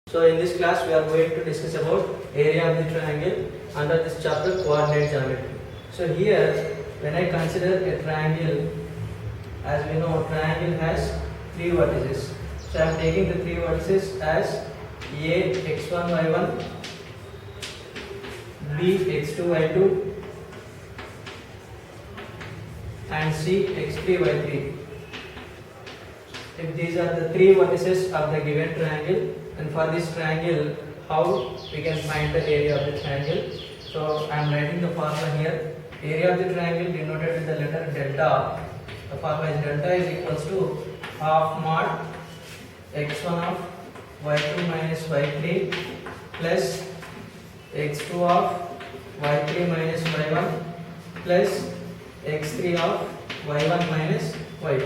So in this class we are going to discuss about area of the triangle under this chapter coordinate geometry. So here when I consider a triangle, as we know triangle has three vertices. So I am taking the three vertices as A x1 y1, B x2 y2 and C x3 y3. If these are the three vertices of the given triangle, and for this triangle how we can find the area of the triangle. So I am writing the formula here. Area of the triangle denoted with the letter delta. The formula is delta is equals to half mod x1 of y2 minus y3 plus x2 of y3 minus y1 plus x3 of y1 minus y2.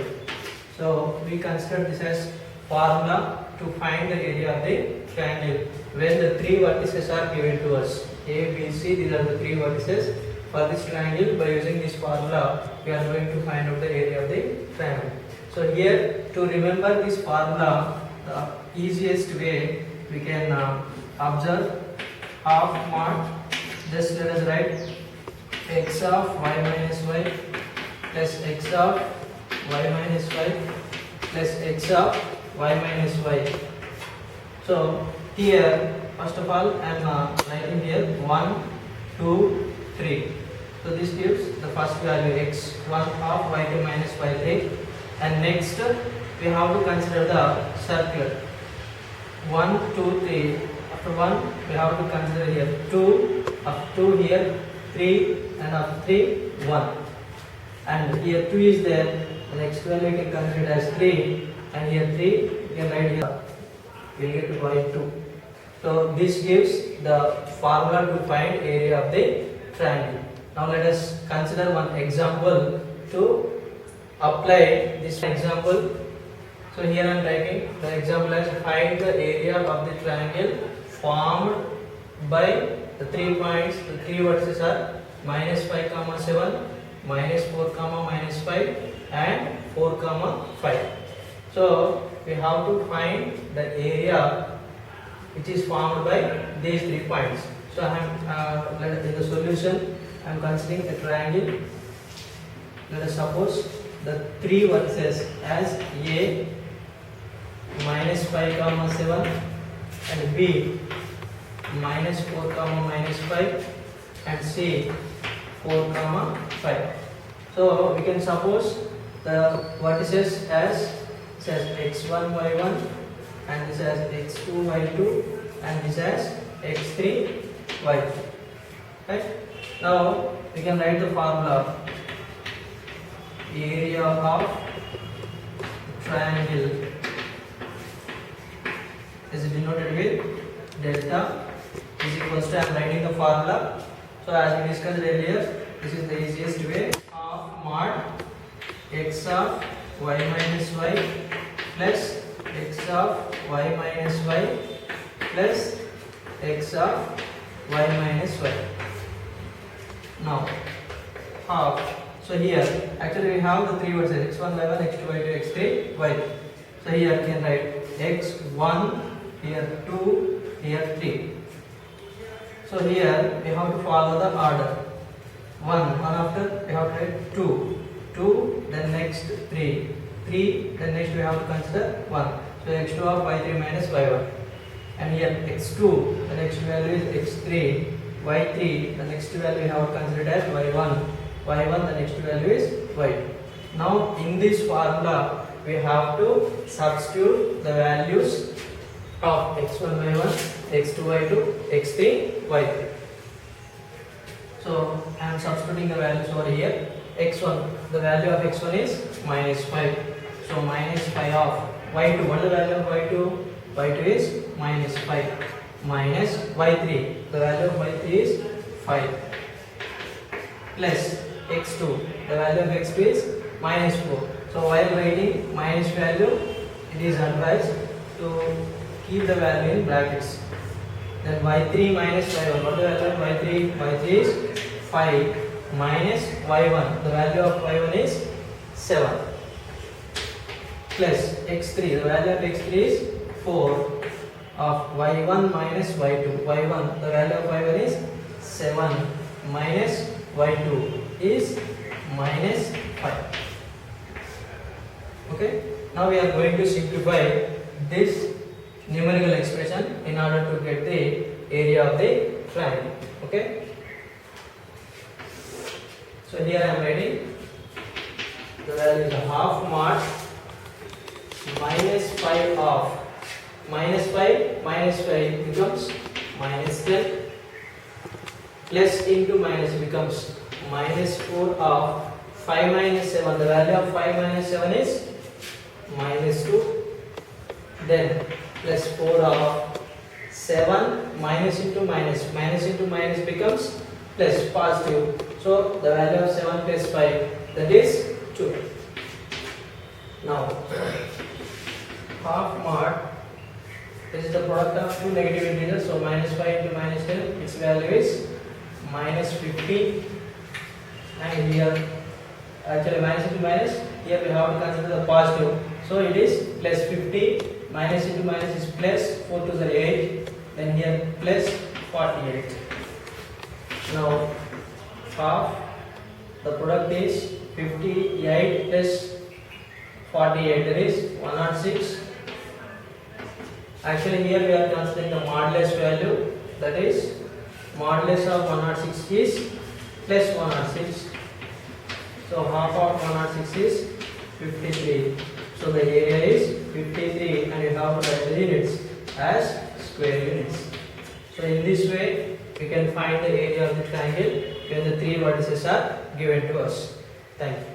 So we consider this as formula to find the area of the triangle when the three vertices are given to us. A, B, C, these are the three vertices. For this triangle, by using this formula, we are going to find out the area of the triangle. So here, to remember this formula, the easiest way we can observe half mod. Just let us write x of y minus y plus x of y minus y plus x of y minus y. So here first of all I am writing here 1, 2, 3. So this gives the first value x1 of y2 minus y3, and next we have to consider the circle 1, 2, 3. After 1 we have to consider here 2, of 2 here 3, and of 3 1, and here 2 is there. The next value we can consider it as 3, and here 3 we can write here, we will get y2. So this gives the formula to find area of the triangle. Now let us consider one example to apply this example. So here I am writing the example as find the area of the triangle formed by the 3 points. The three vertices are minus 5 comma 7, minus 4 comma minus 5 and 4 comma 5. So we have to find the area which is formed by these 3 points. So I am in the solution I am considering a triangle. Let us suppose the three vertices as A minus 5 comma 7 and B minus 4 comma minus 5 and C 4 comma 5. So we can suppose the vertices as x1 y1 and this as x2 y2 and this as x3 y3. Right? Now we can write the formula. Area of triangle is denoted with delta is equals to, I am writing the formula. So as we discussed earlier, this is the easiest way of mod x of y minus y plus x of y minus y plus x of y minus y. Now half. So here actually we have the three vertices x1 y1 x2 y2 x3 y2. So here we can write x1, here 2, here 3. So here we have to follow the order. 1 after we have to write 2, then next 3, then next we have to consider 1. So x2 of y3 minus y1, and here x2, the next value is x3, y3, the next value we have to consider as y1, the next value is y2. Now in this formula we have to substitute the values of x1 y1, x2 y2, x3 y3. So I am substituting the values over here. x1, the value of x1 is minus 5. So minus 5 of y2. What is the value of y2? y2 is minus 5. Minus y3. The value of y3 is 5. Plus x2. The value of x2 is minus 4. So while writing minus value, it is advised to keep the value in brackets. Then y3 minus y1. What is the value of y3? y3 is 5 minus y1. The value of y1 is 7. Plus x3. The value of x3 is 4. of y1 minus y2. y1, the value of y1 is 7 minus y2 is minus 5. Okay, now we are going to simplify this numerical expression in order to get the area of the triangle. Okay, so here I am writing the value is half mod minus 5 of minus 5 becomes minus 10 plus into minus becomes minus 4 of 5 minus 7. The value of 5 minus 7 is minus 2. Then plus 4 of 7 minus into minus becomes plus positive. So the value of 7 plus 5, that is 2. Now half mod, this is the product of two negative integers, so minus 5 into minus 10, its value is minus 50, and here actually minus into minus, here we have to consider the positive, so it is plus 50, minus into minus is plus 4 to the 8, then here plus 48. Now half, the product is 58 plus 48, that is 106. Actually here we are considering the modulus value, that is modulus of 106 is plus 106. So half of 106 is 53. So the area is 53 and you have to write the units as square units. So in this way we can find the area of the triangle when the three vertices are given to us. Thank you.